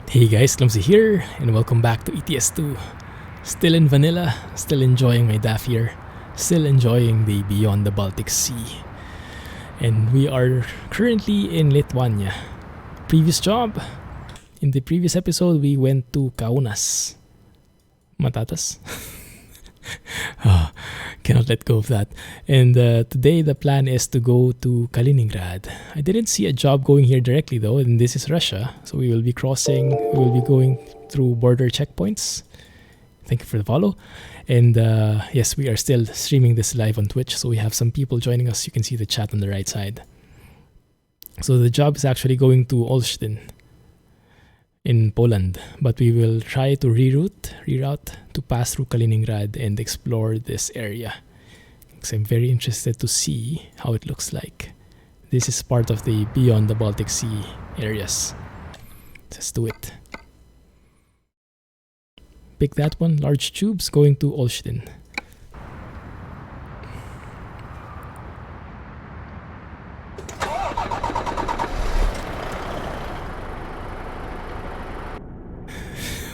Hey guys, Clumsy here, and welcome back to ETS2. Still in vanilla, still enjoying my DAF here, still enjoying the Beyond the Baltic Sea. And we are currently in Lithuania. Previous job, in the previous episode, we went to Kaunas. Matatas? Cannot let go of that. And today the plan is to go to Kaliningrad. I didn't see a job going here directly though, and this is Russia. So we will be going through border checkpoints. Thank you for the follow. And yes, we are still streaming this live on Twitch. So we have some people joining us. You can see the chat on the right side. So the job is actually going to Olsztyn in Poland, but we will try to reroute to pass through Kaliningrad and explore this area, because I'm very interested to see how it looks like. This is part of the Beyond the Baltic Sea areas. Let's do it. Pick that one, large tubes going to Olsztyn.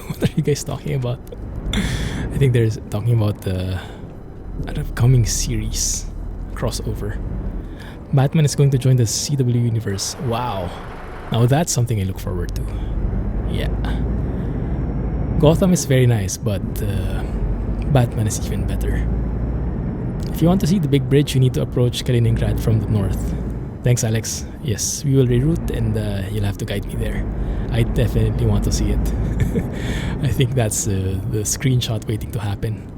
What are you guys talking about? I think they're talking about an upcoming series crossover. Batman is going to join the CW universe. Wow. Now that's something I look forward to. Yeah. Gotham is very nice, but Batman is even better. If you want to see the big bridge, you need to approach Kaliningrad from the north. Thanks, Alex. Yes, we will reroute and you'll have to guide me there. I definitely want to see it. I think that's the screenshot waiting to happen.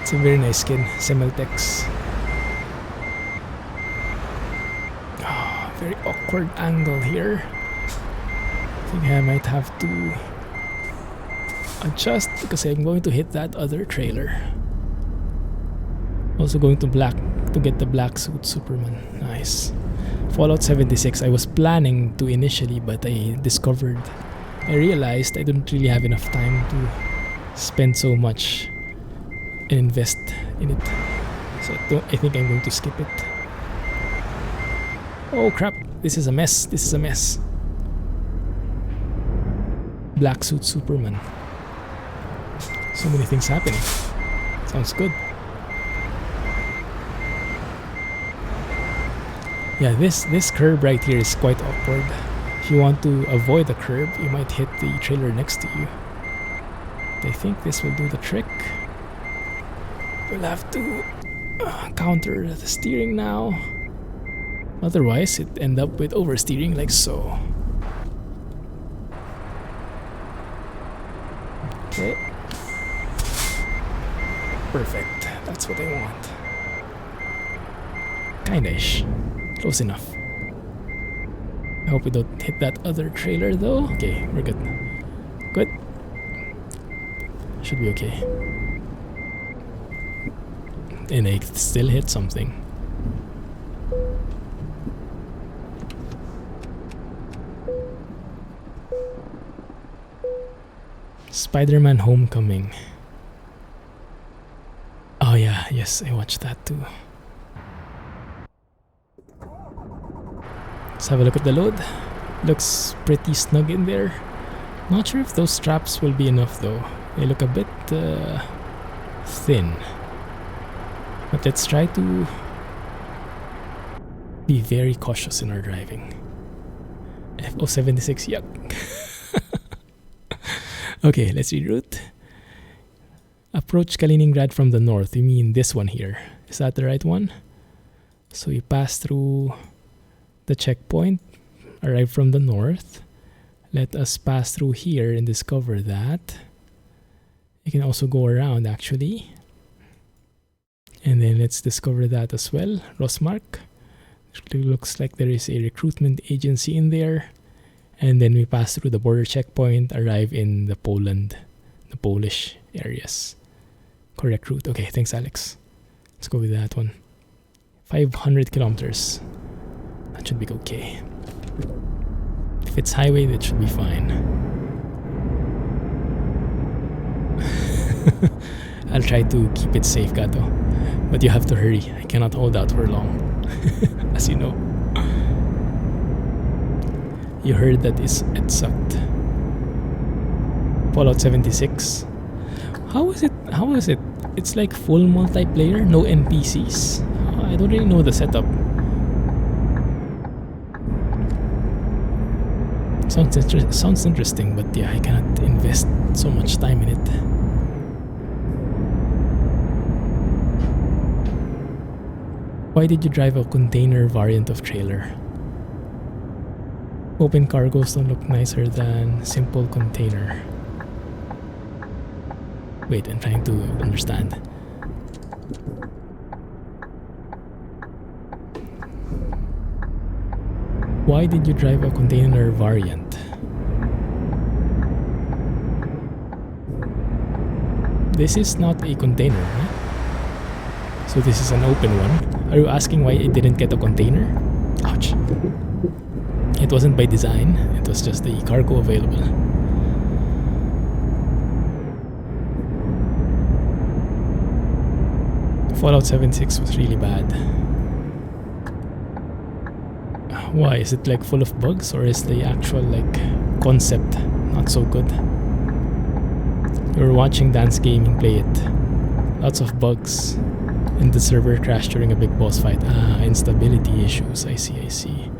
It's a very nice skin, Semeltex. Oh, very awkward angle here. I think I might have to adjust because I'm going to hit that other trailer. Also going to get the black suit Superman. Nice. Fallout 76. I was planning to initially, but I realized I don't really have enough time to spend so much and invest in it. So I think I'm going to skip it. Oh crap, this is a mess. This is a mess. Black suit Superman. So many things happening. Sounds good. Yeah, this curb right here is quite awkward. If you want to avoid the curb, you might hit the trailer next to you. I think this will do the trick. We'll have to counter the steering now. Otherwise, it end up with oversteering like so. Okay. Perfect. That's what I want. Kinda-ish. Close enough. I hope we don't hit that other trailer though. Okay, we're good. Good. Should be okay. And I still hit something. Spider-Man Homecoming. Oh yeah, yes, I watched that too. Let's have a look at the load. Looks pretty snug in there. Not sure if those straps will be enough though. They look a bit thin. But let's try to be very cautious in our driving. FO76, yuck. Okay, let's reroute. Approach Kaliningrad from the north. You mean this one here? Is that the right one? So you pass through the checkpoint, arrive from the north. Let us pass through here and discover that. You can also go around actually. And then let's discover that as well. Rosmark. It looks like there is a recruitment agency in there. And then we pass through the border checkpoint, arrive in the Polish areas. Correct route. Okay, thanks Alex. Let's go with that one. 500 kilometers. That should be okay. If it's highway, that should be fine. I'll try to keep it safe, Gato. But you have to hurry. I cannot hold out for long. As you know. You heard that it sucked. Fallout 76. How is it? It's like full multiplayer, no NPCs. I don't really know the setup. Sounds interesting, but yeah, I cannot invest so much time in it. Why did you drive a container variant of trailer? Open cargos don't look nicer than simple container. Wait, I'm trying to understand. Why did you drive a container variant? This is not a container, right? So this is an open one. Are you asking why it didn't get a container? Ouch. It wasn't by design, it was just the cargo available. Fallout 76 was really bad. Why? Is it like full of bugs, or is the actual like concept not so good? You're watching Dance Gaming play it. Lots of bugs. And the server crashed during a big boss fight. Instability issues. I see.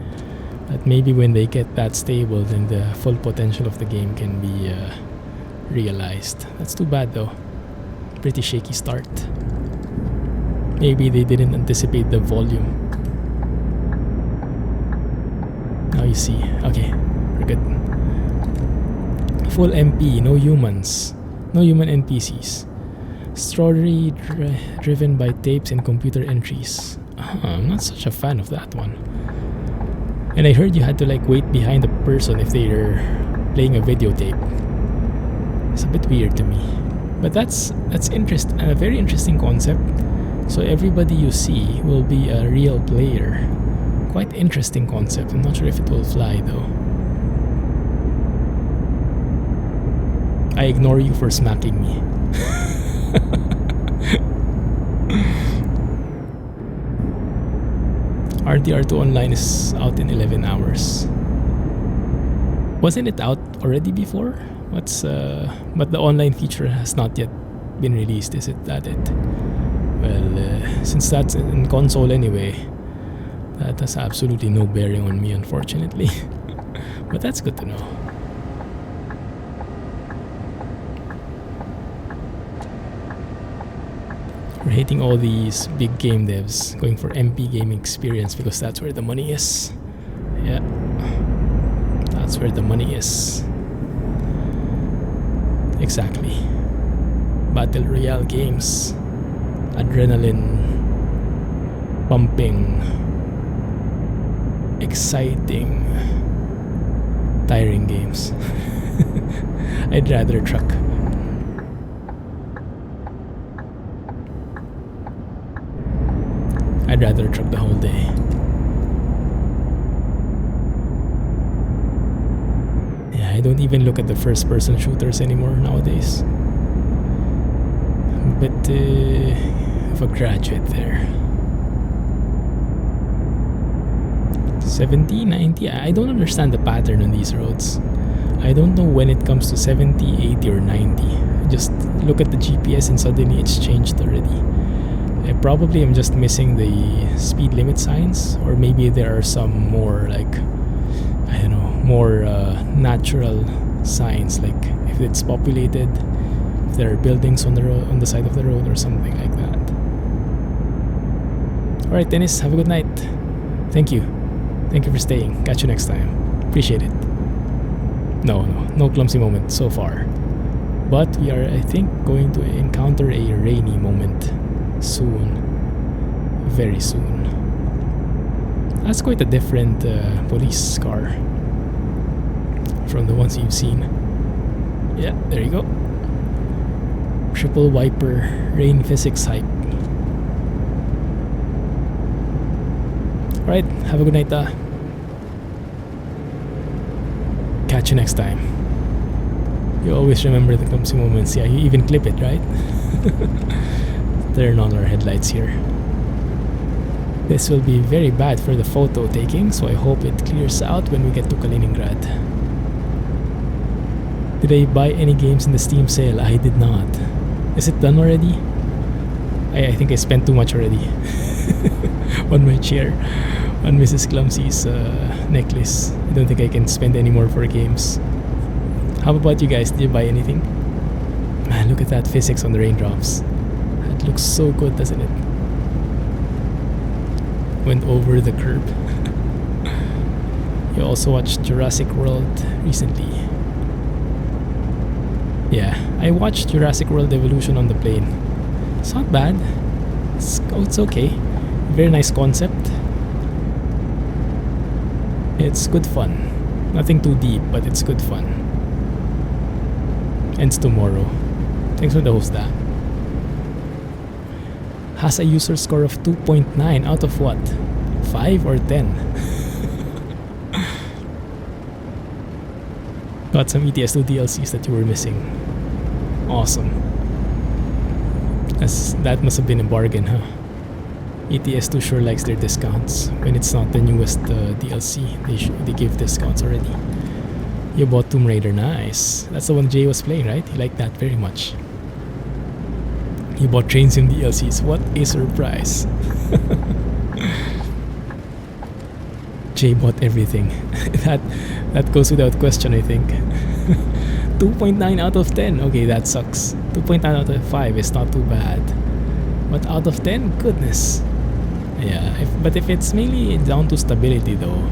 But maybe when they get that stable, then the full potential of the game can be realized. That's too bad though. Pretty shaky start. Maybe they didn't anticipate the volume. Now you see. Okay, we're good. Full MP, no humans. No human NPCs. Story driven by tapes and computer entries. I'm not such a fan of that one. And I heard you had to like wait behind a person if they're playing a videotape. It's a bit weird to me. But that's a very interesting concept. So everybody you see will be a real player. Quite interesting concept. I'm not sure if it will fly though. I ignore you for smacking me. RDR2 Online is out in 11 hours. Wasn't it out already before? But the online feature has not yet been released, is it? That it? Well, since that's in console anyway, that has absolutely no bearing on me, unfortunately. But that's good to know. We're hating all these big game devs going for MP gaming experience because that's where the money is. Yeah, that's where the money is. Exactly. Battle Royale games, adrenaline pumping, exciting, tiring games. I'd rather truck. I'd rather truck the whole day. Yeah, I don't even look at the first-person shooters anymore nowadays. But of a graduate there. 70, 90? I don't understand the pattern on these roads. I don't know when it comes to 70, 80, or 90. I just look at the GPS and suddenly it's changed already. I probably am just missing the speed limit signs, or maybe there are some more like, I don't know, more natural signs, like if it's populated, if there are buildings on the road, on the side of the road, or something like that. Alright, Dennis, have a good night. Thank you for staying. Catch you next time. Appreciate it. No clumsy moment so far, but we are, I think, going to encounter a rainy moment soon, very soon. That's quite a different police car from the ones you've seen. Yeah, there you go. Triple wiper rain physics hype. Alright, have a good night. Catch you next time. You always remember the clumsy moments. Yeah, you even clip it, right? Turn on our headlights here. This will be very bad for the photo taking, so I hope it clears out when we get to Kaliningrad. Did I buy any games in the Steam sale? I did not. Is it done already? I think I spent too much already on my chair, on Mrs. Clumsy's necklace. I don't think I can spend any more for games. How about you guys? Did you buy anything? Man, look at that physics on the raindrops. That looks so good, doesn't it? Went over the curb. You also watched Jurassic World recently. Yeah, I watched Jurassic World Evolution on the plane. It's not bad. It's okay. Very nice concept. It's good fun. Nothing too deep, but it's good fun. Ends tomorrow. Thanks for the host, Da. Has a user score of 2.9 out of what? 5 or 10? Got some ETS2 DLCs that you were missing. Awesome. That must have been a bargain, huh? ETS2 sure likes their discounts. When it's not the newest DLC, they give discounts already. You bought Tomb Raider, nice. That's the one Jay was playing, right? He liked that very much. He bought Train Sim DLCs. What a surprise. Jay bought everything. that goes without question, I think. 2.9 out of 10. Okay, that sucks. 2.9 out of 5 is not too bad. But out of 10, goodness. Yeah, but if it's mainly down to stability though,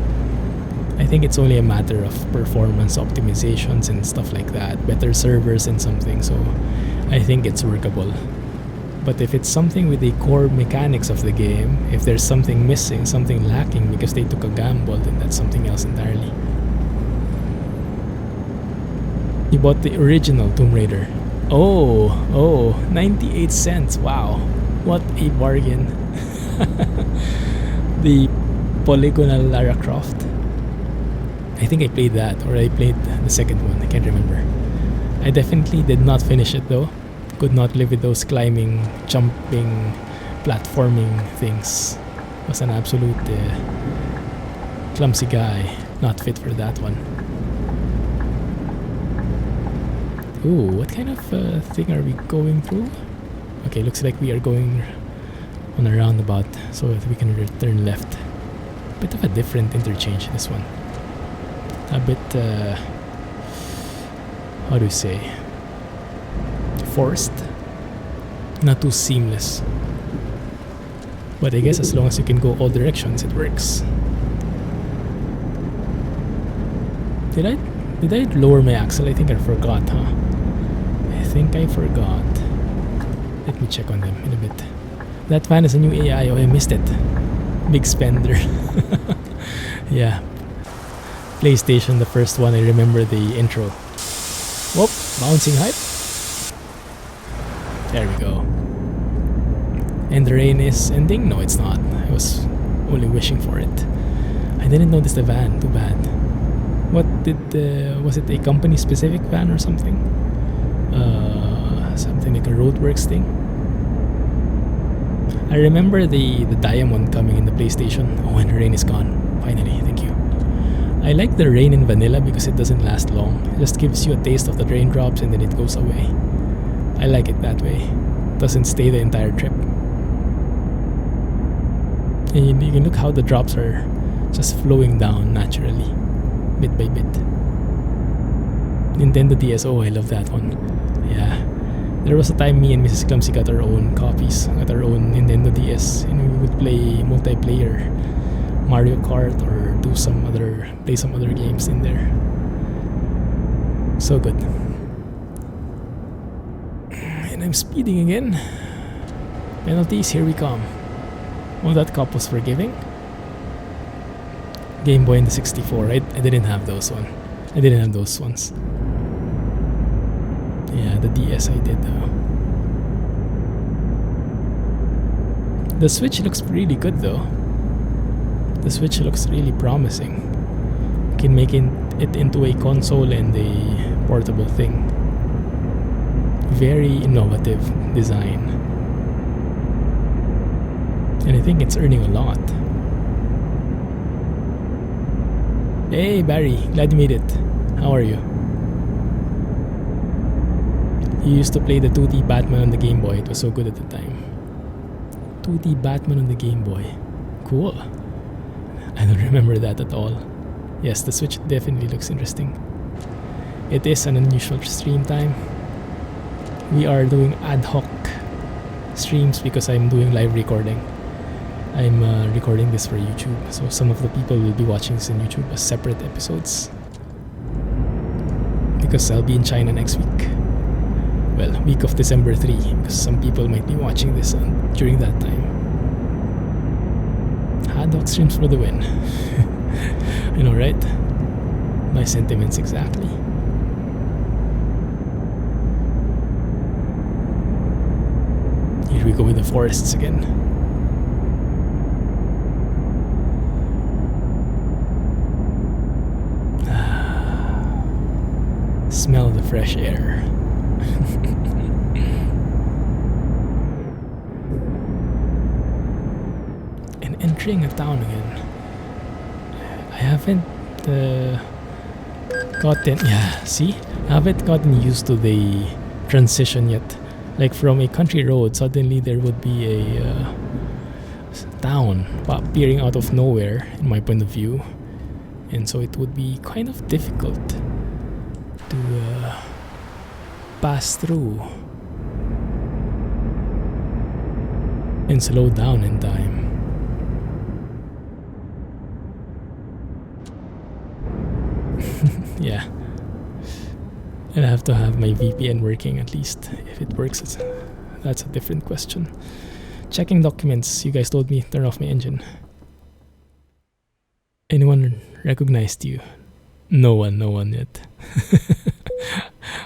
I think it's only a matter of performance optimizations and stuff like that. Better servers and something, so I think it's workable. But if it's something with the core mechanics of the game, if there's something missing, something lacking because they took a gamble, then that's something else entirely. You bought the original Tomb Raider. Oh, 98 cents. Wow, what a bargain. The polygonal Lara Croft. I think I played that, or I played the second one. I can't remember. I definitely did not finish it though. Could not live with those climbing, jumping, platforming things. Was an absolute clumsy guy. Not fit for that one. Ooh, what kind of thing are we going through? Okay, looks like we are going on a roundabout so that we can turn left. Bit of a different interchange, this one. A bit, how do you say? Forced. Not too seamless. But I guess as long as you can go all directions, it works. Did I lower my axle? I think I forgot, huh? I think I forgot. Let me check on them in a bit. That van is a new AI. Oh, I missed it. Big spender. Yeah. PlayStation, the first one. I remember the intro. Whoop, bouncing hype. There we go. And the rain is ending? No, it's not. I was only wishing for it. I didn't notice the van. Too bad. What did was it a company specific van or something? Something like a Roadworks thing. I remember the diamond coming in the PlayStation. Oh, and the rain is gone. Finally, thank you. I like the rain in vanilla because it doesn't last long. It just gives you a taste of the raindrops and then it goes away. I like it that way. It doesn't stay the entire trip. And you can look how the drops are just flowing down naturally, bit by bit. Nintendo DS, oh, I love that one. Yeah. There was a time me and Mrs. Clumsy got our own copies, got our own Nintendo DS, and we would play multiplayer Mario Kart or play some other games in there. So good. And I'm speeding again. Penalties, here we come. Oh, that cop was forgiving. Game Boy and the 64. I didn't have those one. I didn't have those ones. Yeah, the DS I did though. The Switch looks really good though. The Switch looks really promising. You can make it into a console and a portable thing. Very innovative design. And I think it's earning a lot. Hey Barry, glad you made it. How are you? You used to play the 2D Batman on the Game Boy. It was so good at the time. 2D Batman on the Game Boy. Cool. I don't remember that at all. Yes, the Switch definitely looks interesting. It is an unusual stream time. We are doing ad hoc streams because I'm doing live recording. I'm recording this for YouTube, so some of the people will be watching this on YouTube as separate episodes. Because I'll be in China next week. Well, week of December 3, because some people might be watching this during that time. Ad hoc streams for the win. I know, right? My sentiments exactly. Here we go with the forests again. Smell the fresh air. And entering a town again. I haven't gotten, yeah, see? I haven't gotten used to the transition yet. Like from a country road, suddenly there would be a town appearing out of nowhere, in my point of view. And so it would be kind of difficult to pass through and slow down in time. Yeah, and I have to have my VPN working at least. If it works, that's a different question. Checking documents. You guys told me turn off my engine. Anyone recognized you? No one yet.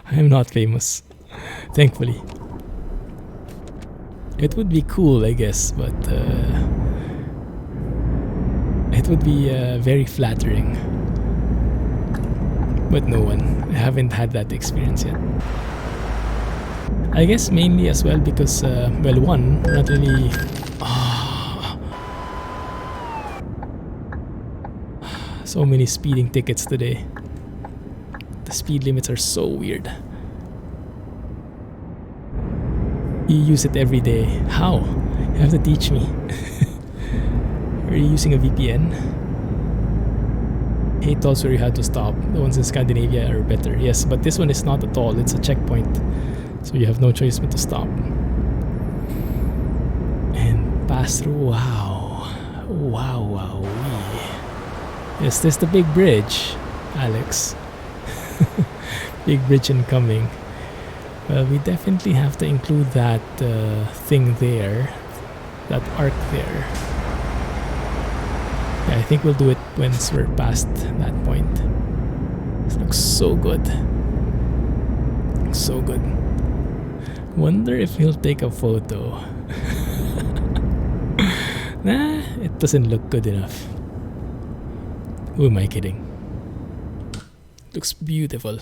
I am not famous, thankfully. It would be cool, I guess, but it would be very flattering. But no one. I haven't had that experience yet. I guess mainly as well because, well, one, not really... So many speeding tickets today. The speed limits are so weird. You use it every day. How? You have to teach me. Are you using a VPN? Hate tolls where you had to stop. The ones in Scandinavia are better. Yes, but this one is not a toll. It's a checkpoint. So you have no choice but to stop. And pass through. Wow. Wow. Is this the big bridge, Alex? Big bridge incoming. Well, we definitely have to include that thing there. That arc there. Yeah, I think we'll do it once we're past that point. This looks so good. So good. Wonder if he'll take a photo. Nah, it doesn't look good enough. Who am I kidding? Looks beautiful.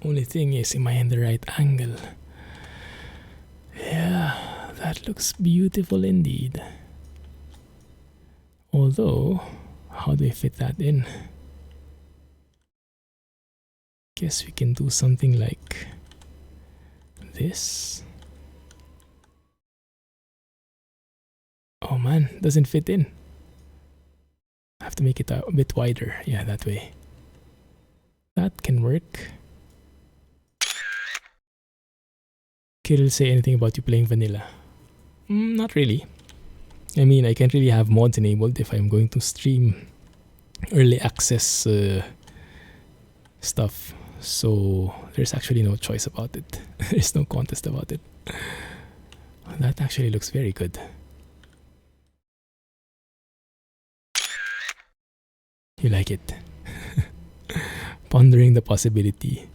Only thing is, am I in the right angle? Yeah, that looks beautiful indeed. Although, how do I fit that in? Guess we can do something like this. Oh man, doesn't fit in. I have to make it a bit wider. Yeah, that way. That can work. Kirill say anything about you playing vanilla? Not really. I mean, I can't really have mods enabled if I'm going to stream early access stuff. So there's actually no choice about it. There's no contest about it. That actually looks very good. You like it? Pondering the possibility.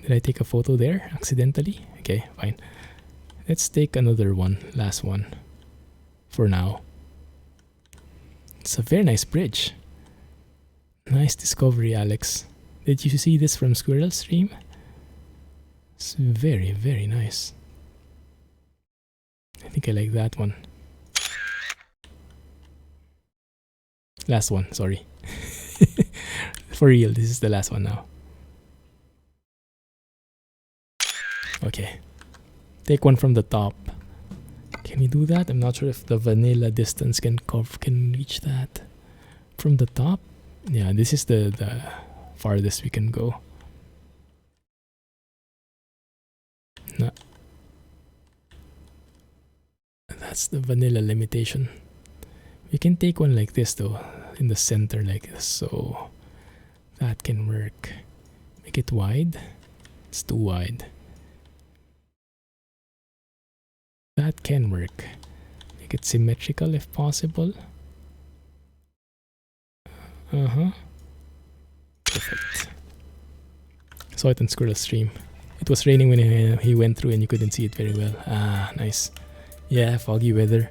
Did I take a photo there accidentally? Okay, fine. Let's take another one, last one, for now. It's a very nice bridge. Nice discovery, Alex. Did you see this from Squirrel Stream? It's very, very nice. I think I like that one. Last one, sorry. For real, this is the last one now. Okay. Take one from the top. Can we do that? I'm not sure if the vanilla distance can reach that. From the top? Yeah, this is the farthest we can go. No. That's the vanilla limitation. We can take one like this though, in the center like this, so that can work. Make it wide. It's too wide. That can work. Make it symmetrical if possible. Perfect. Saw it on Squirrel Stream. It was raining when he went through and you couldn't see it very well. Ah, nice. Yeah, foggy weather.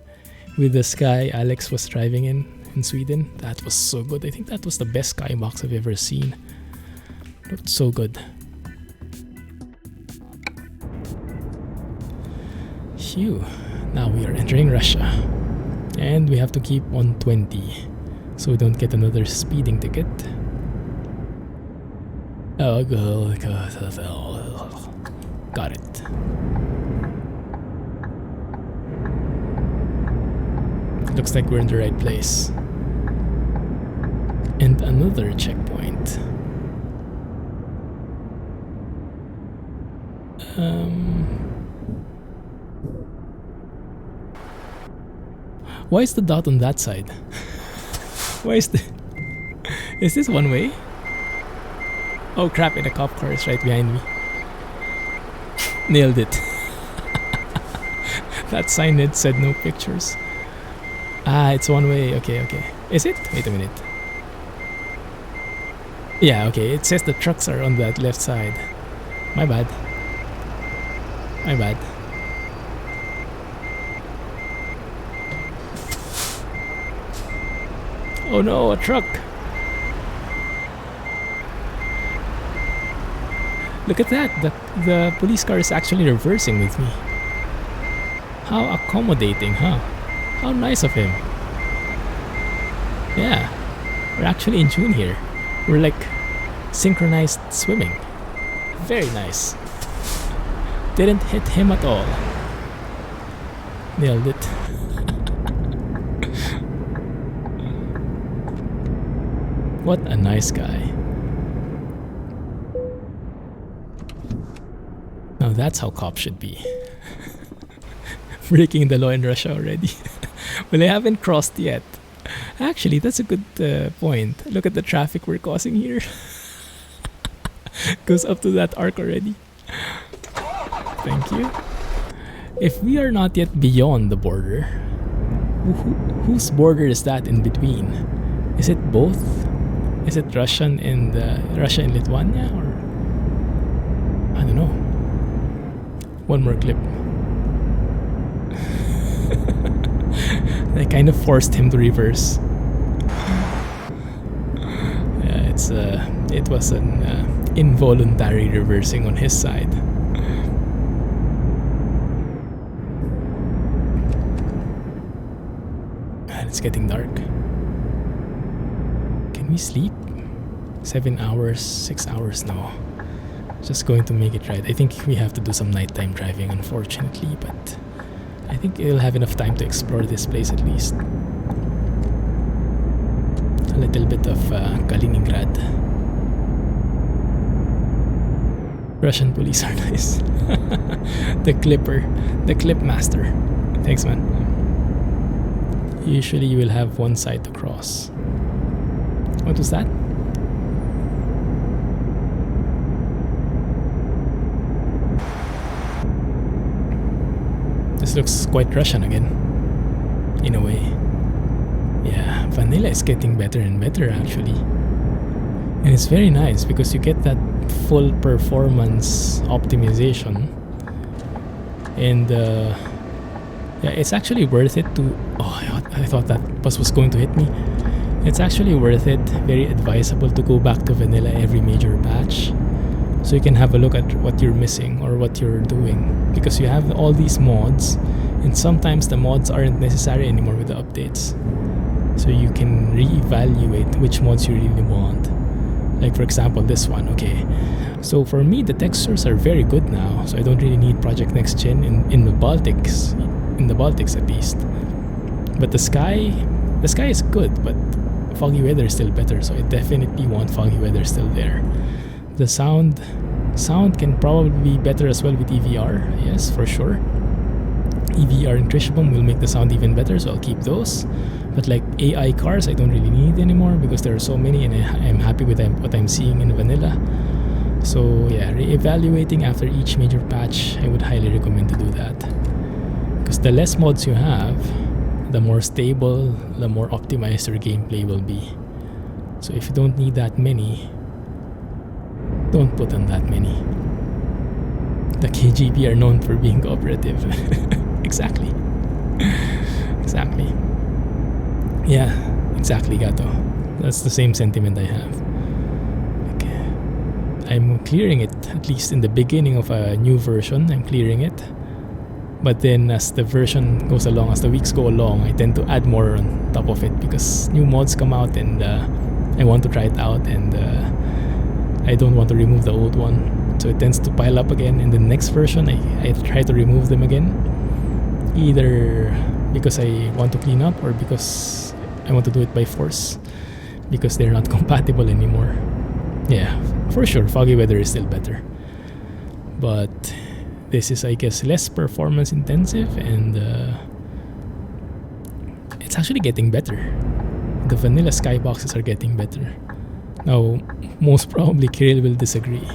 With the sky Alex was driving in Sweden. That was so good. I think that was the best skybox I've ever seen. Looked so good. Phew. Now we are entering Russia. And we have to keep 120. So we don't get another speeding ticket. Oh, got it. Looks like we're in the right place. And another checkpoint. Why is the dot on that side? Why is the... Is this one way? Oh crap, and a cop car is right behind me. Nailed it. That signage said no pictures. Ah, it's one way. Okay, okay. Is it? Wait a minute. Yeah, okay. It says the trucks are on that left side. My bad. My bad. Oh no, a truck! Look at that! The police car is actually reversing with me. How accommodating, huh? How nice of him. Yeah, we're actually in tune here. We're like synchronized swimming. Very nice. Didn't hit him at all. Nailed it. What a nice guy. Now that's how cops should be. Breaking the law in Russia already. Well, I haven't crossed yet. Actually, that's a good point. Look at the traffic we're causing here. Goes up to that arc already. Thank you. If we are not yet beyond the border, whose border is that in between? Is it both? Is it Russian and Russia and Lithuania, or I don't know. One more clip. I kind of forced him to reverse. Yeah, it was an involuntary reversing on his side. And it's getting dark. Can we sleep? 7 hours, 6 hours? No. Just going to make it right. I think we have to do some nighttime driving, unfortunately, but I think we'll have enough time to explore this place at least. A little bit of Kaliningrad. Russian police are nice. The clip master. Thanks, man. Usually you will have one side to cross. What was that? This looks quite Russian again, in a way. Yeah, vanilla is getting better and better actually. And it's very nice because you get that full performance optimization. And yeah, it's actually worth it to... Oh, I thought that bus was going to hit me. It's actually worth it, very advisable to go back to vanilla every major patch, so you can have a look at what you're missing or what you're doing, because you have all these mods and sometimes the mods aren't necessary anymore with the updates, so you can reevaluate which mods you really want. Like for example this one. Okay, so for me the textures are very good now, so I don't really need Project Next Gen in the Baltics at least. But the sky is good, but foggy weather is still better, so I definitely want foggy weather still there. The sound can probably be better as well with EVR, yes, for sure. EVR and Trishbom will make the sound even better, so I'll keep those. But like AI cars, I don't really need anymore because there are so many, and I'm happy with what I'm seeing in vanilla. So yeah, re-evaluating after each major patch, I would highly recommend to do that. Because the less mods you have, the more stable, the more optimized your gameplay will be. So if you don't need that many, don't put on that many. The KGB are known for being cooperative. Exactly. Exactly. Yeah, exactly, Gato. That's the same sentiment I have. Okay. I'm clearing it, at least in the beginning of a new version, I'm clearing it. But then as the version goes along, as the weeks go along, I tend to add more on top of it because new mods come out and I want to try it out, and I don't want to remove the old one. So it tends to pile up again. In the next version, I try to remove them again. Either because I want to clean up or because I want to do it by force because they're not compatible anymore. Yeah, for sure, foggy weather is still better. But this is, I guess, less performance intensive, and it's actually getting better. The vanilla skyboxes are getting better. Now, most probably Kirill will disagree.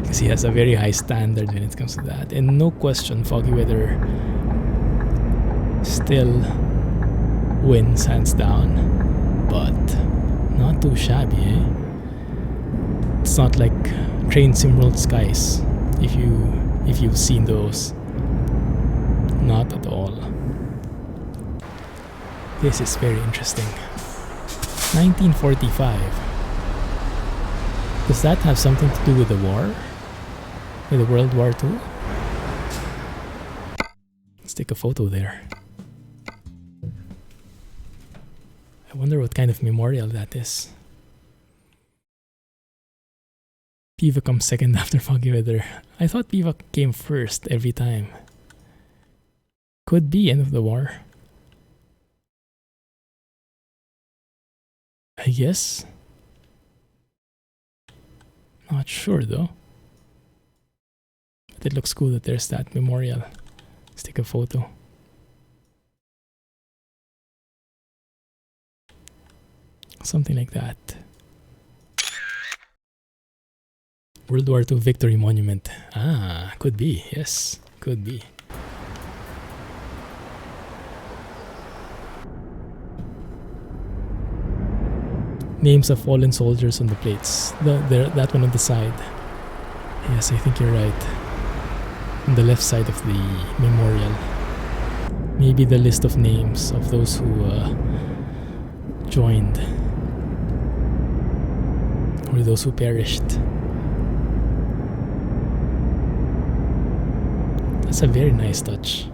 Because he has a very high standard when it comes to that. And no question, foggy weather still wins hands down. But not too shabby, eh? It's not like Train SimWorld Skies. If you've seen those, not at all. This is very interesting. 1945. Does that have something to do with the war? With the World War II? Let's take a photo there. I wonder what kind of memorial that is. Piva comes second after foggy weather. I thought Piva came first every time. Could be end of the war. I guess. Not sure though. But it looks cool that there's that memorial. Let's take a photo. Something like that. World War II Victory Monument. Ah, could be. Yes, could be. Names of fallen soldiers on the plates. That one on the side. Yes, I think you're right. On the left side of the memorial. Maybe the list of names of those who joined. Or those who perished. That's a very nice touch.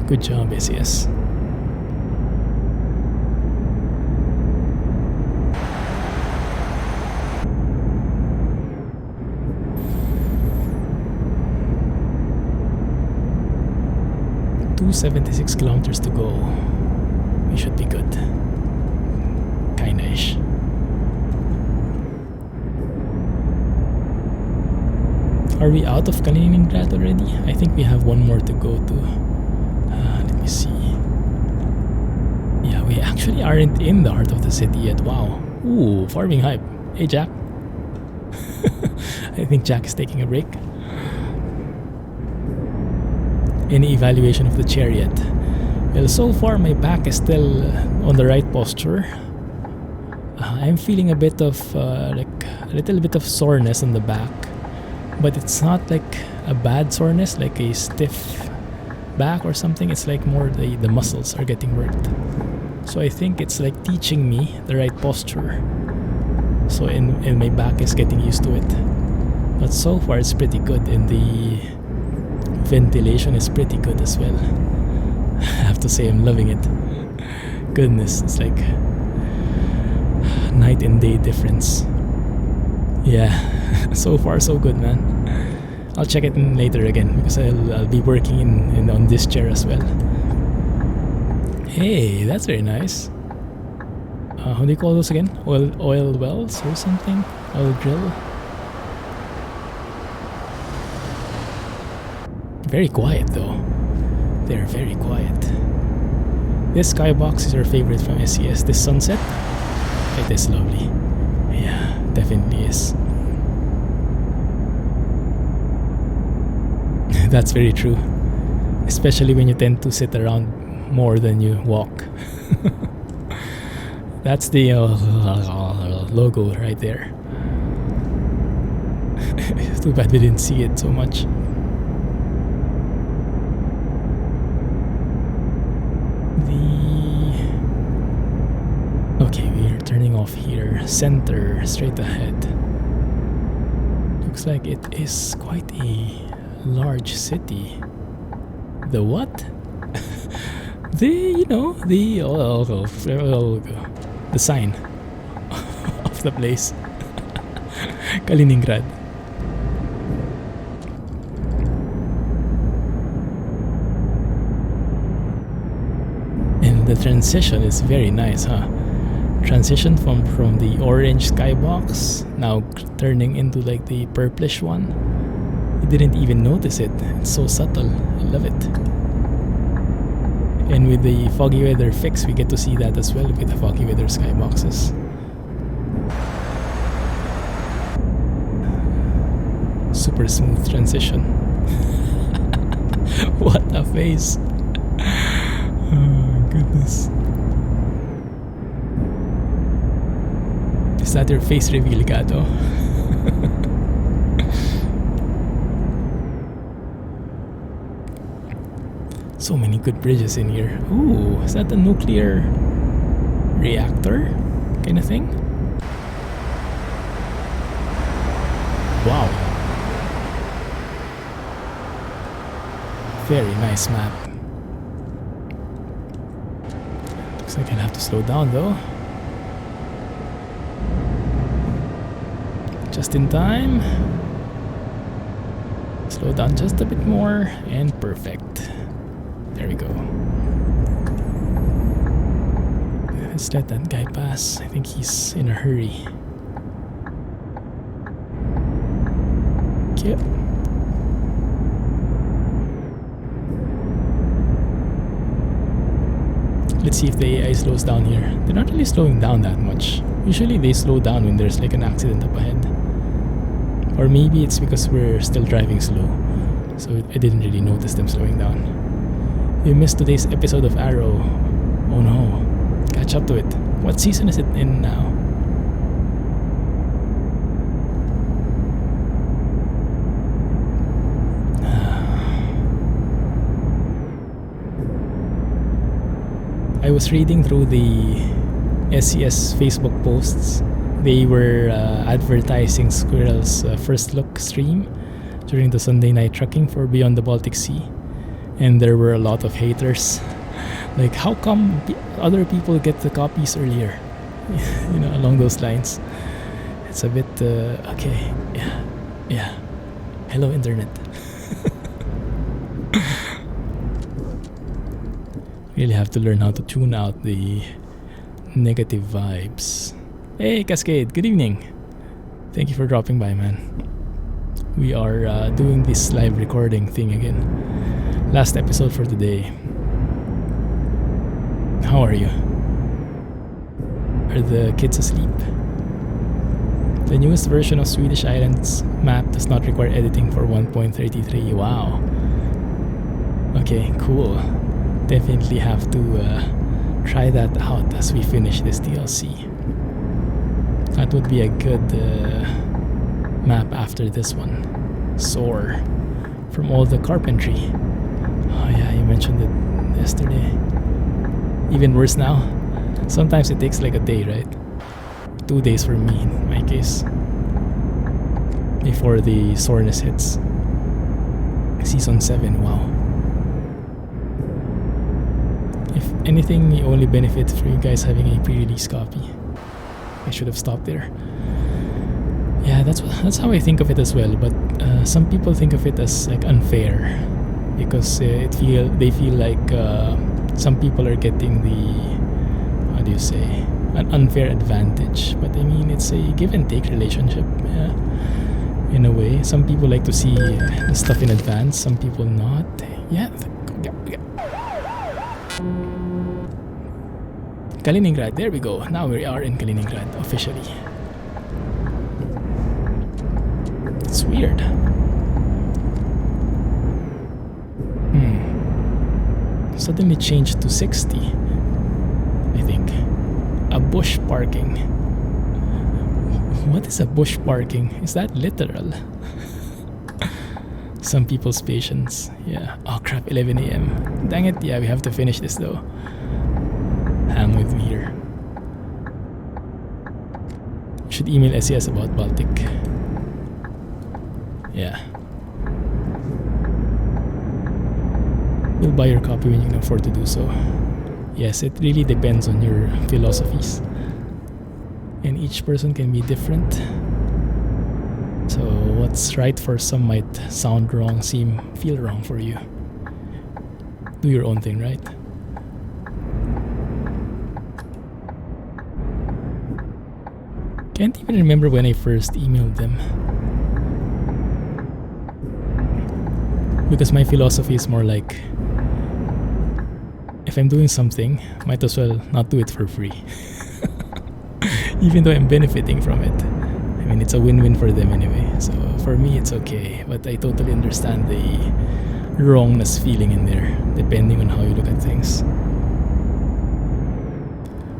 Good job, SES. .276 kilometers to go. We should be good. Kinda-ish. Are we out of Kaliningrad already? I think we have one more to go to. Let me see. Yeah, we actually aren't in the heart of the city yet. Wow. Ooh, farming hype. Hey, Jack. I think Jack is taking a break. Any evaluation of the chariot? Well, so far my back is still on the right posture. I'm feeling a bit of like a little bit of soreness on the back, but it's not like a bad soreness, like a stiff back or something. It's like more the muscles are getting worked. So I think it's like teaching me the right posture. So and my back is getting used to it. But so far it's pretty good, and the ventilation is pretty good as well. I have to say I'm loving it. Goodness, it's like night and day difference. Yeah, so far so good, man. I'll check it in later again because I'll be working in on this chair as well. Hey, that's very nice. How do you call those again? Oil wells or something? Oil drill? Very quiet though. They're very quiet. This skybox is our favorite from SCS. This sunset? It is lovely. Yeah, definitely is. That's very true. Especially when you tend to sit around more than you walk. That's the logo right there. Too bad we didn't see it so much. Okay, we're turning off here. Center, straight ahead. Looks like it is quite a large city. The what? The sign of the place. Kaliningrad. And the transition is very nice, huh? Transition from the orange skybox now turning into like the purplish one. You didn't even notice it. It's so subtle. I love it. And with the foggy weather fix, we get to see that as well with the foggy weather skyboxes. Super smooth transition. What a face. Oh goodness. Is that your face reveal, Gato? So many good bridges in here. Ooh, is that a nuclear reactor kind of thing? Wow. Very nice map. Looks like I'll have to slow down though. Just in time. Slow down just a bit more and perfect. There we go. Let's let that guy pass. I think he's in a hurry. Okay. Let's see if the AI slows down here. They're not really slowing down that much. Usually they slow down when there's like an accident up ahead. Or maybe it's because we're still driving slow. So I didn't really notice them slowing down. You missed today's episode of Arrow. Oh no. Catch up to it. What season is it in now? I was reading through the SCS Facebook posts. They were advertising Squirrel's first look stream during the Sunday night trucking for Beyond the Baltic Sea. And there were a lot of haters. Like, how come other people get the copies earlier? You know, along those lines. It's a bit, okay, yeah. Hello, internet. Really have to learn how to tune out the negative vibes. Hey, Cascade, good evening. Thank you for dropping by, man. We are doing this live recording thing again. Last episode for today. How are you? Are the kids asleep? The newest version of Swedish Islands map does not require editing for 1.33. Wow. Okay, cool. Definitely have to try that out as we finish this DLC. That would be a good map after this one. Soar. From all the carpentry. Oh yeah, you mentioned it yesterday. Even worse now. Sometimes it takes like a day, right? 2 days for me in my case, before the soreness hits. Season 7, wow. If anything, the only benefit for you guys having a pre-release copy. I should have stopped there. Yeah, that's how I think of it as well. But some people think of it as like unfair, because they feel like some people are getting the, how do you say, an unfair advantage. But I mean, it's a give and take relationship. Yeah. In a way, some people like to see the stuff in advance, some people not. Yeah. Kaliningrad, there we go. Now we are in Kaliningrad officially. It's weird. Suddenly changed to 60, I think. A bush parking. What is a bush parking? Is that literal? Some people's patience. Yeah. Oh crap, 11 a.m. Dang it. Yeah, we have to finish this though. Hang with me here. Should email SES about Baltic. Yeah. You'll buy your copy when you can afford to do so. Yes, it really depends on your philosophies. And each person can be different. So what's right for some might sound wrong, feel wrong for you. Do your own thing, right? Can't even remember when I first emailed them, because my philosophy is more like, if I'm doing something, might as well not do it for free. Even though I'm benefiting from it. I mean, it's a win-win for them anyway. So for me, it's okay. But I totally understand the wrongness feeling in there, depending on how you look at things.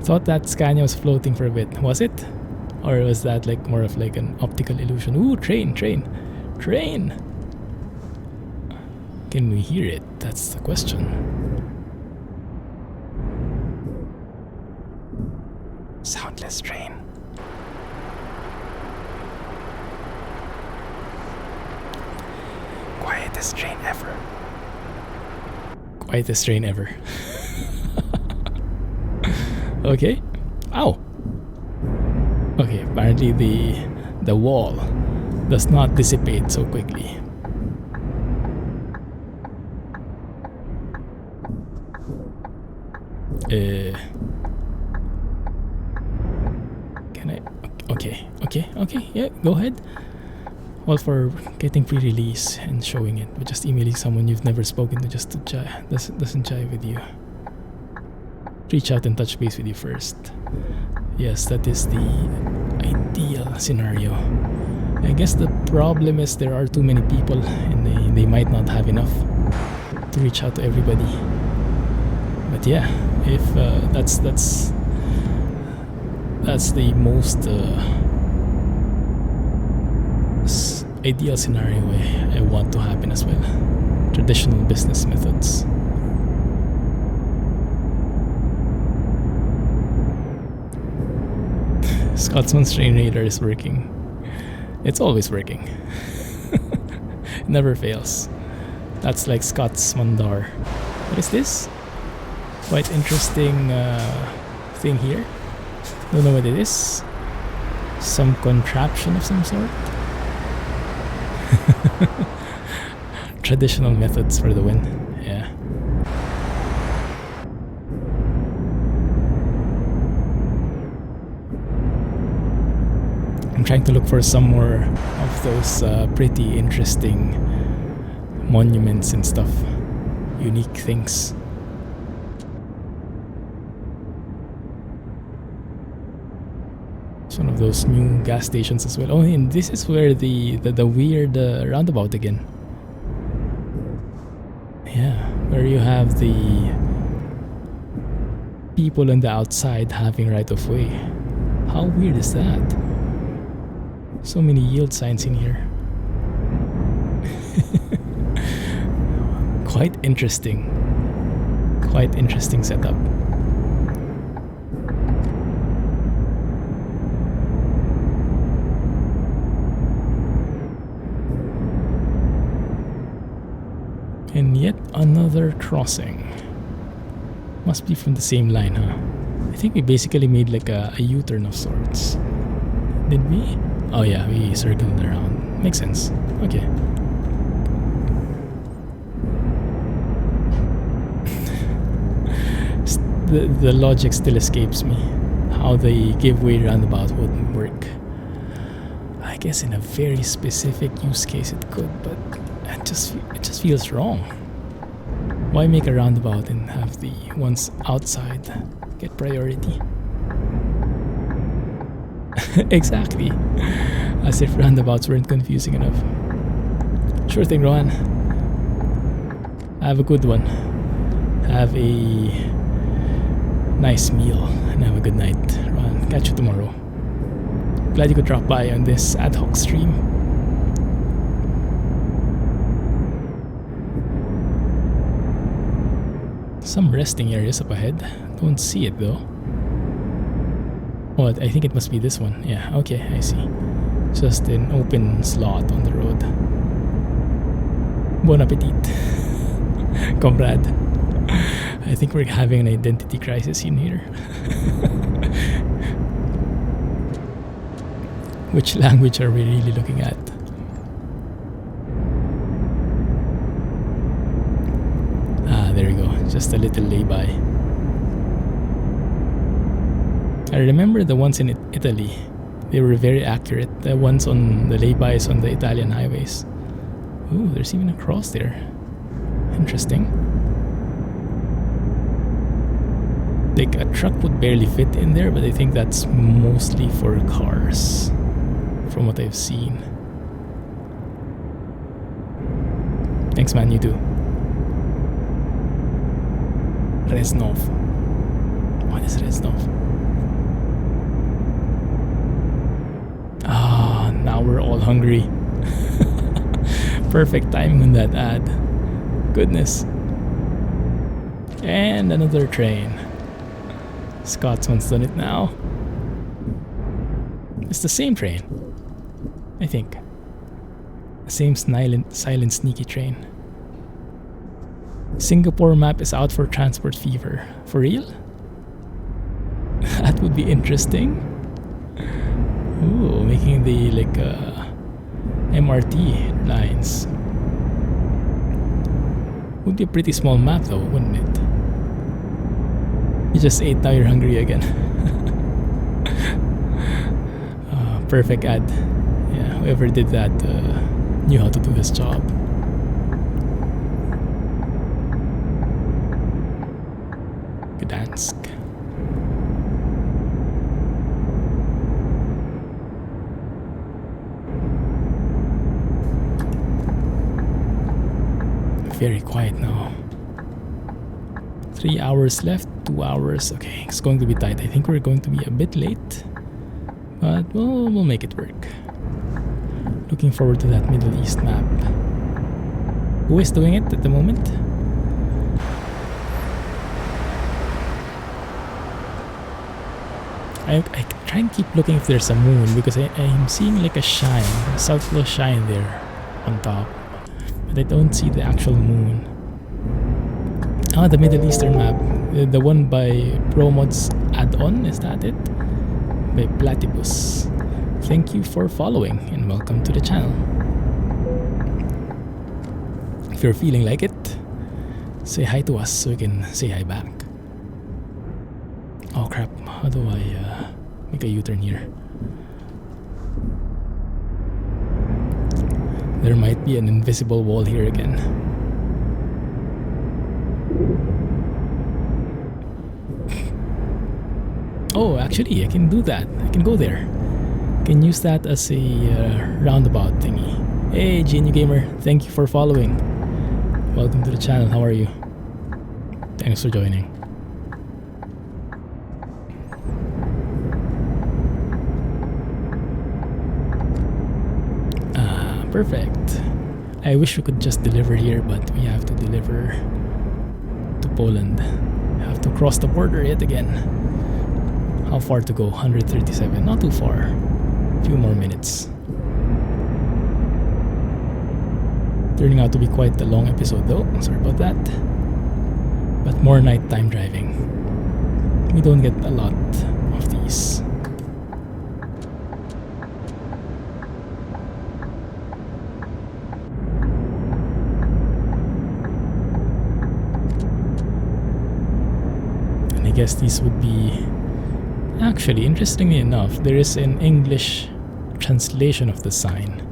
Thought that Scania was floating for a bit. Was it? Or was that like more of like an optical illusion? Ooh, train! Can we hear it? That's the question. Soundless train. Quietest train ever. Quietest train ever. Okay. Ow. Okay, apparently the wall does not dissipate so quickly. Can I? Okay, yeah, go ahead. Well, for getting pre-release and showing it, but just emailing someone you've never spoken to just to doesn't jive with you. Reach out and touch base with you first. Yes, that is the ideal scenario. I guess the problem is there are too many people and they might not have enough to reach out to everybody. But yeah, if that's the most ideal scenario I want to happen as well. Traditional business methods. Scotsman's train radar is working. It's always working. It never fails. That's like Scott's Mandar. What is this? Quite interesting thing here. Don't know what it is. Some contraption of some sort. Traditional methods for the win. Yeah. I'm trying to look for some more of those pretty interesting monuments and stuff. Unique things. It's one of those new gas stations as well. Oh, and this is where the weird roundabout again. Yeah, where you have the people on the outside having right of way. How weird is that? So many yield signs in here. Quite interesting. Quite interesting setup. And yet another crossing. Must be from the same line, huh? I think we basically made like a U-turn of sorts. Did we? Oh yeah, we circled around. Makes sense. Okay. The logic still escapes me. How the giveaway roundabout wouldn't work. I guess in a very specific use case it could, but it just feels wrong. Why make a roundabout and have the ones outside get priority? Exactly. As if roundabouts weren't confusing enough. Sure thing, Rohan. Have a good one. Have a nice meal and have a good night, Rohan. Catch you tomorrow. Glad you could drop by on this ad hoc stream. Some resting areas up ahead. Don't see it though. Oh, I think it must be this one. Yeah, okay, I see. Just an open slot on the road. Bon appetit, comrade. I think we're having an identity crisis in here. Which language are we really looking at? Ah, there we go. Just a little lay-by. I remember the ones in Italy. They were very accurate. The ones on the lay-bys on the Italian highways. Ooh, there's even a cross there. Interesting. Like a truck would barely fit in there, but I think that's mostly for cars, from what I've seen. Thanks, man. You too. Reznov. What is Reznov? Ah, now we're all hungry. Perfect timing on that ad. Goodness. And another train. Scotsman's done it now. It's the same train, I think. The same silent sneaky train. Singapore map is out for transport fever. For real? That would be interesting. Ooh, making the MRT lines. Would be a pretty small map though, wouldn't it? You just ate, now you're hungry again. Perfect ad. Yeah, whoever did that knew how to do his job. Gdansk. Very quiet now. 3 hours left, 2 hours. Okay, it's going to be tight. I think we're going to be a bit late, but we'll make it work. Looking forward to that Middle East map. Who is doing it at the moment? I try and keep looking if there's a moon, because I'm seeing like a shine, a subtle shine there on top, but I don't see the actual moon. Ah, the Middle Eastern map. The one by ProMods add-on, is that it? By Platypus. Thank you for following and welcome to the channel. If you're feeling like it, say hi to us so we can say hi back. Oh crap, how do I make a U-turn here? There might be an invisible wall here again. Oh, actually, I can do that. I can go there. I can use that as a roundabout thingy. Hey, GNU Gamer, thank you for following. Welcome to the channel. How are you? Thanks for joining. Ah, perfect. I wish we could just deliver here, but we have to deliver to Poland. Have to cross the border yet again. How far to go? 137. Not too far. A few more minutes. Turning out to be quite a long episode though. Sorry about that. But more nighttime driving. We don't get a lot of these. And I guess these would be... Actually, interestingly enough, there is an English translation of the sign.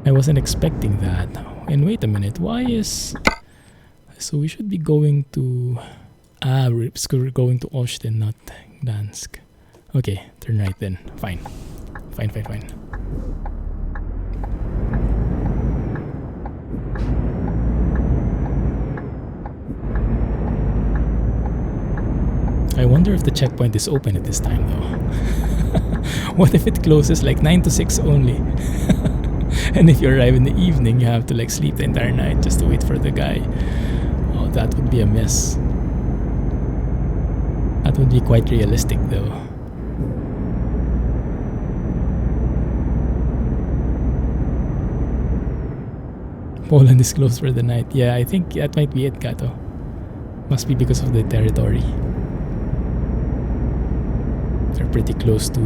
I wasn't expecting that. And wait a minute, why is... So we should be going to... we're going to Olsztyn, not Gdansk. Okay, turn right then. Fine. Fine. I wonder if the checkpoint is open at this time though. What if it closes like 9 to 6 only? And if you arrive in the evening, you have to like sleep the entire night just to wait for the guy. Oh, that would be a mess. That would be quite realistic though. Poland is closed for the night. Yeah, I think that might be it, Kato. Must be because of the territory. They're pretty close to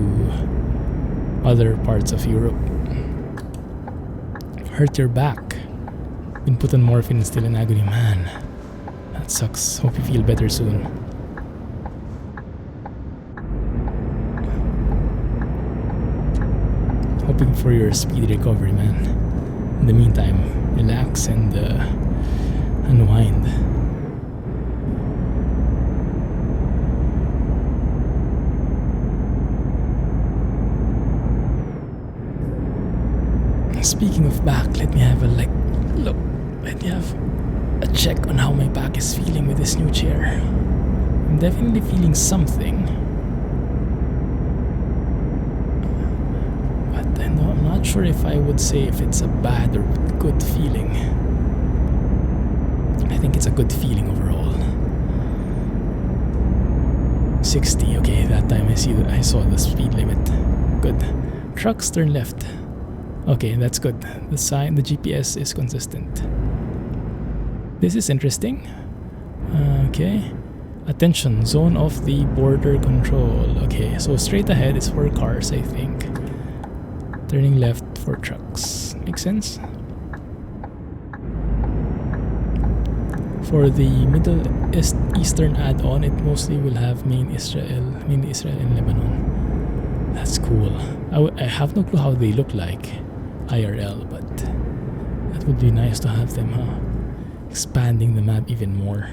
other parts of Europe. Hurt your back. Been put on morphine and still in agony. Man, that sucks. Hope you feel better soon. Hoping for your speedy recovery, man. In the meantime, relax and unwind. Speaking of back, let me have a look. Let me have a check on how my back is feeling with this new chair. I'm definitely feeling something. But I'm not sure if I would say if it's a bad or good feeling. I think it's a good feeling overall. 60, okay, that time I saw the speed limit. Good. Trucks turn left. Okay, that's good. The sign, the GPS is consistent. This is interesting. Okay. Attention, zone of the border control. Okay, so straight ahead is for cars, I think. Turning left for trucks. Makes sense? For the Middle Eastern add-on, it mostly will have mainly Israel and Lebanon. That's cool. I have no clue how they look like IRL, but that would be nice to have them, huh? Expanding the map even more.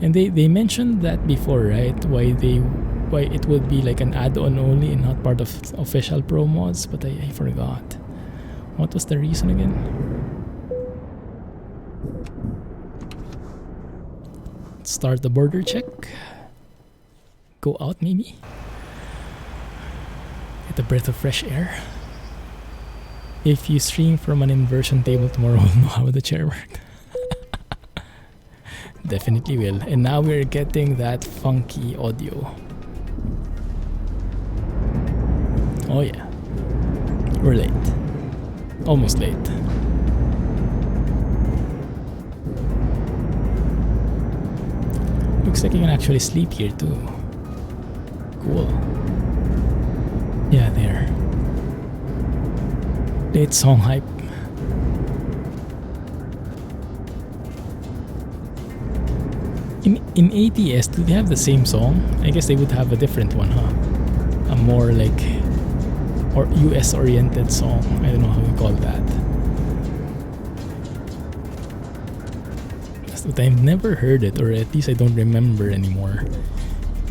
And they mentioned that before, right? Why it would be like an add-on only and not part of official ProMods, but I forgot. What was the reason again? Start the border check. Go out maybe. Get a breath of fresh air. If you stream from an inversion table tomorrow, we'll know how the chair worked. Definitely will. And now we're getting that funky audio. Oh yeah. We're late. Almost late. Looks like you can actually sleep here too. Cool. Yeah, there. Late song hype. In ATS, do they have the same song? I guess they would have a different one, huh? A more like or US oriented song. I don't know how you call that. But I've never heard it, or at least I don't remember anymore.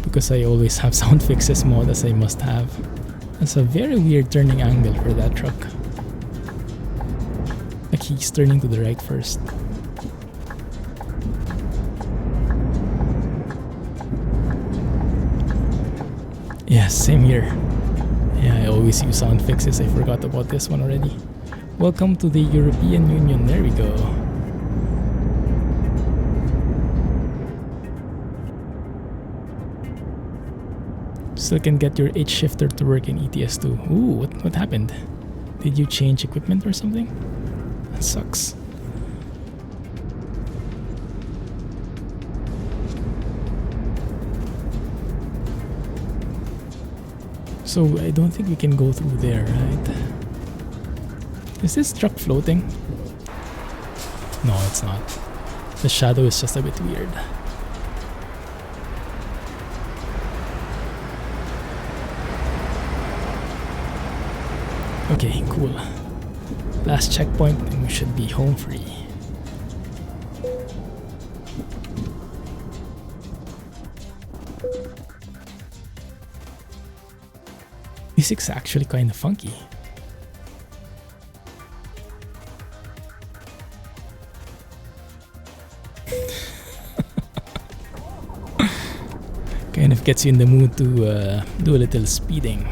Because I always have sound fixes mod as I must have. That's a very weird turning angle for that truck. Like he's turning to the right first. Yeah, same here. Yeah, I always use sound fixes. I forgot about this one already. Welcome to the European Union. There we go. Still can get your H shifter to work in ETS2. Ooh, what happened? Did you change equipment or something? That sucks. So I don't think we can go through there, right? Is this truck floating? No, it's not. The shadow is just a bit weird. Okay, cool. Last checkpoint and we should be home free. Music's actually kind of funky. Kind of gets you in the mood to do a little speeding.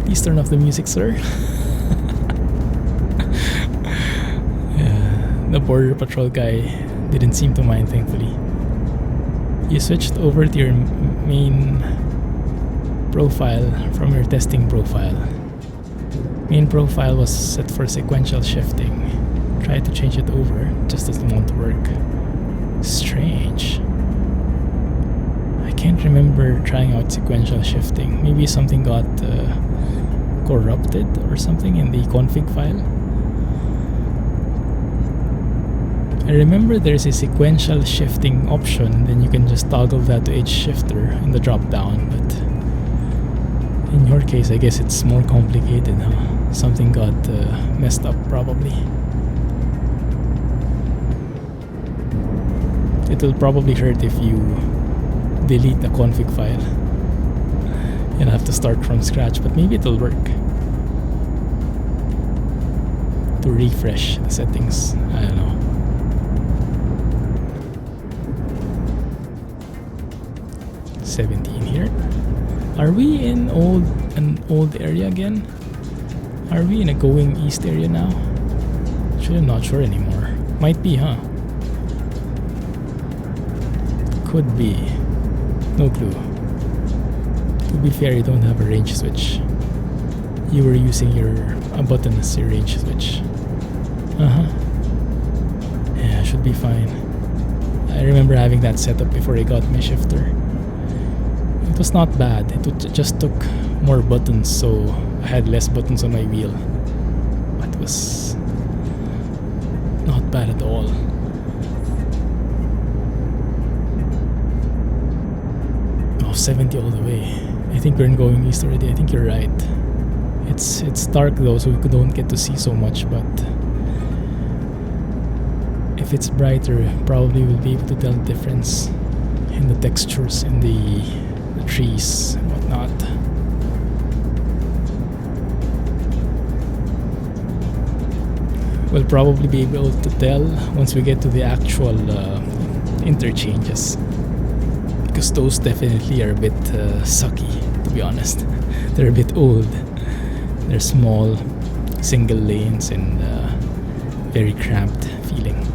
Please turn off the music, sir. The border patrol guy didn't seem to mind, thankfully. You switched over to your main profile from your testing profile. Main profile was set for sequential shifting. Try to change it over, just doesn't want to work. Strange. I can't remember trying out sequential shifting. Maybe something got corrupted or something in the config file. I remember there's a sequential shifting option, and then you can just toggle that to each shifter in the drop down, but in your case I guess it's more complicated, huh? Something got messed up probably. It will probably hurt if you delete the config file. You'll have to start from scratch, but maybe it'll work. To refresh the settings, I don't know. Here. Are we in an old area again? Are we in a going east area now? Actually, I'm not sure anymore. Might be, huh? Could be. No clue. To be fair, you don't have a range switch. You were using a button as your range switch. Yeah, should be fine. I remember having that set up before I got my shifter. It was not bad. It just took more buttons, so I had less buttons on my wheel. But it was not bad at all. Oh, 70 all the way. I think we're going east already. I think you're right. It's dark though, so we don't get to see so much, but if it's brighter, probably we'll be able to tell the difference in the textures in the trees and whatnot. We'll probably be able to tell once we get to the actual interchanges, because those definitely are a bit sucky, to be honest. They're a bit old. They're small, single lanes, and very cramped feeling.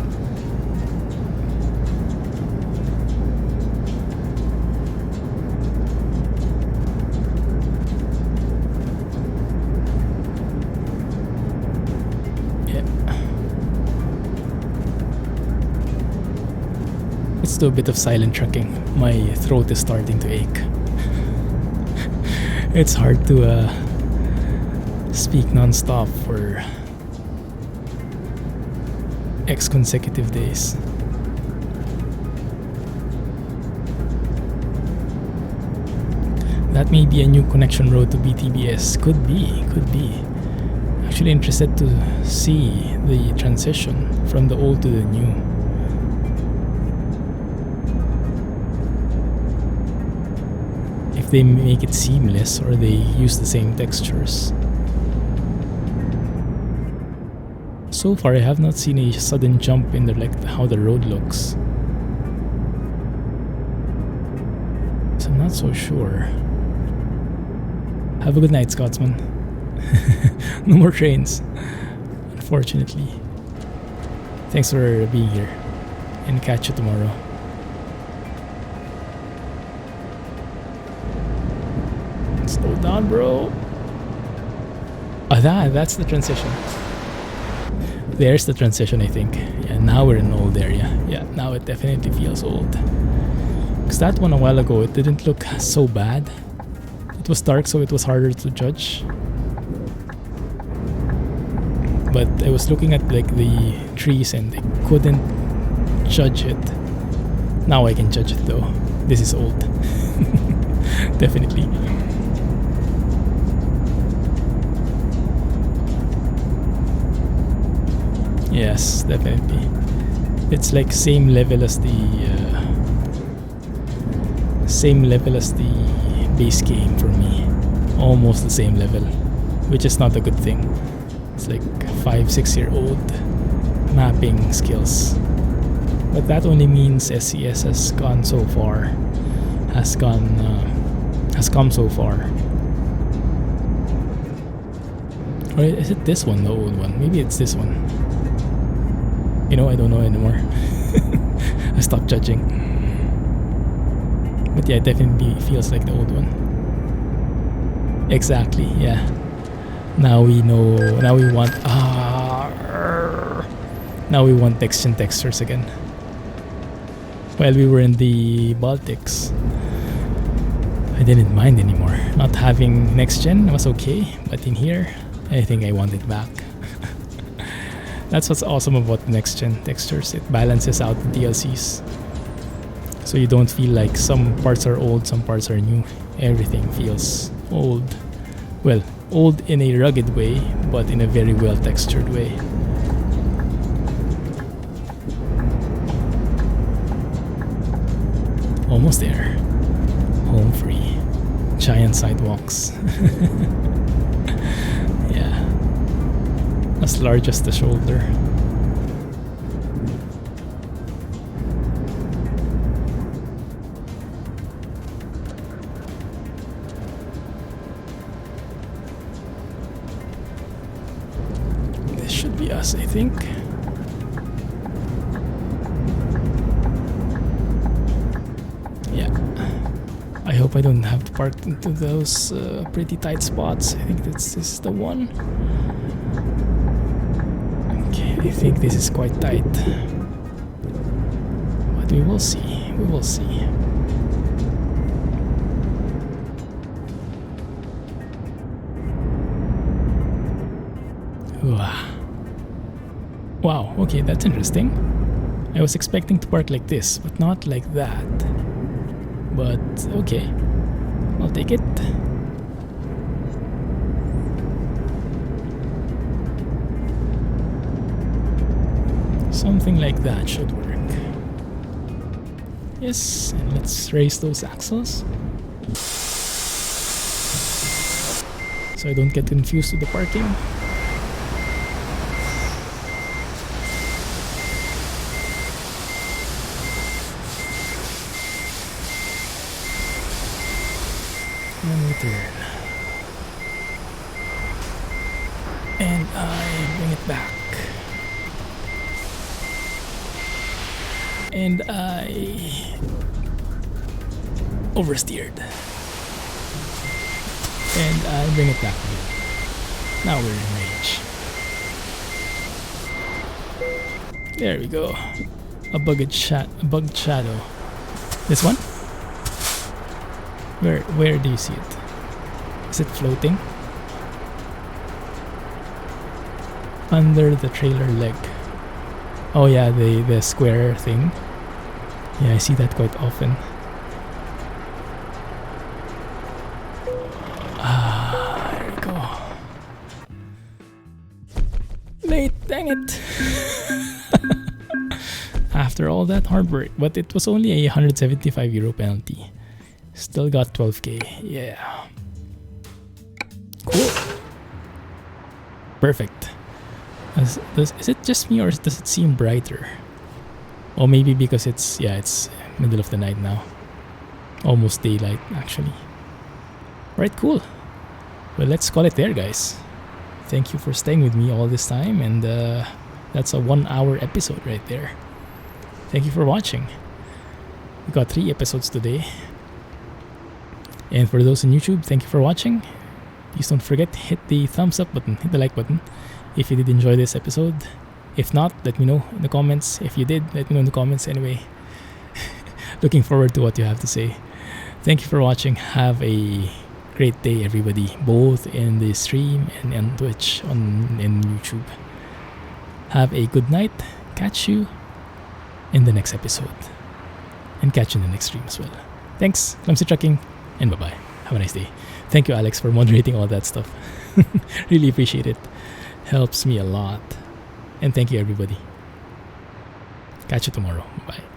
Let's do a bit of silent trucking. My throat is starting to ache. It's hard to speak non-stop for X consecutive days. That may be a new connection road to BTBS. Could be. Actually interested to see the transition from the old to the new. If they make it seamless or they use the same textures. So far I have not seen a sudden jump in how the road looks. So I'm not so sure. Have a good night, Scotsman. No more trains, unfortunately. Thanks for being here. and catch you tomorrow. Slow down, bro. That's the transition. There's the transition, I think. Yeah, now we're in an old area. Yeah, now it definitely feels old. Because that one a while ago, it didn't look so bad. It was dark, so it was harder to judge. But I was looking at like the trees and I couldn't judge it. Now I can judge it though. This is old. Definitely. Yes, definitely. It's like same level as the base game for me. Almost the same level, which is not a good thing. It's like 5-6-year-old mapping skills. But that only means SCS has gone so far. Has come so far. Or is it this one, the old one? Maybe it's this one. You know, I don't know anymore. I stopped judging. But yeah, it definitely feels like the old one. Exactly, yeah. Now we know. Now we want. Now we want next-gen textures again. While we were in the Baltics, I didn't mind anymore. Not having next-gen was okay, but in here, I think I want it back. That's what's awesome about next-gen textures. It balances out the DLCs. So you don't feel like some parts are old, some parts are new. Everything feels old. Well, old in a rugged way, but in a very well textured way. Almost there. Home free. Giant sidewalks. Yeah. As large as the shoulder. This should be us, I think. Yeah. I hope I don't have to park into those pretty tight spots. I think this is the one. I think this is quite tight, but we will see. We will see. Wow, okay, that's interesting. I was expecting to park like this, but not like that. But okay, I'll take it. Something like that should work. Yes, and let's raise those axles. So I don't get confused with the parking. And we turn. And I bring it back. And I oversteered. And I bring it back again. Now we're in range. There we go. A bugged shadow. This one? Where do you see it? Is it floating? Under the trailer leg. Oh yeah, the square thing. Yeah, I see that quite often. There we go. Late, dang it. After all that hard work, but it was only a €175 penalty. Still got 12k, yeah. Cool. Perfect. Is it just me or does it seem brighter? Or maybe because it's middle of the night now. Almost daylight, actually. Right, cool. Well, let's call it there, guys. Thank you for staying with me all this time, and that's a 1 hour episode right there. thank you for watching. We got 3 episodes today. And for those on YouTube, thank you for watching. Please don't forget to hit the thumbs up button, hit the like button if you did enjoy this episode. If not, let me know in the comments. If you did, let me know in the comments anyway. Looking forward to what you have to say. Thank you for watching. Have a great day, everybody, both in the stream and on Twitch and YouTube. Have a good night. Catch you in the next episode. And catch you in the next stream as well. Thanks, Clumsy Trucking, and bye-bye. Have a nice day. Thank you, Alex, for moderating all that stuff. Really appreciate it. Helps me a lot. And thank you, everybody. Catch you tomorrow. Bye.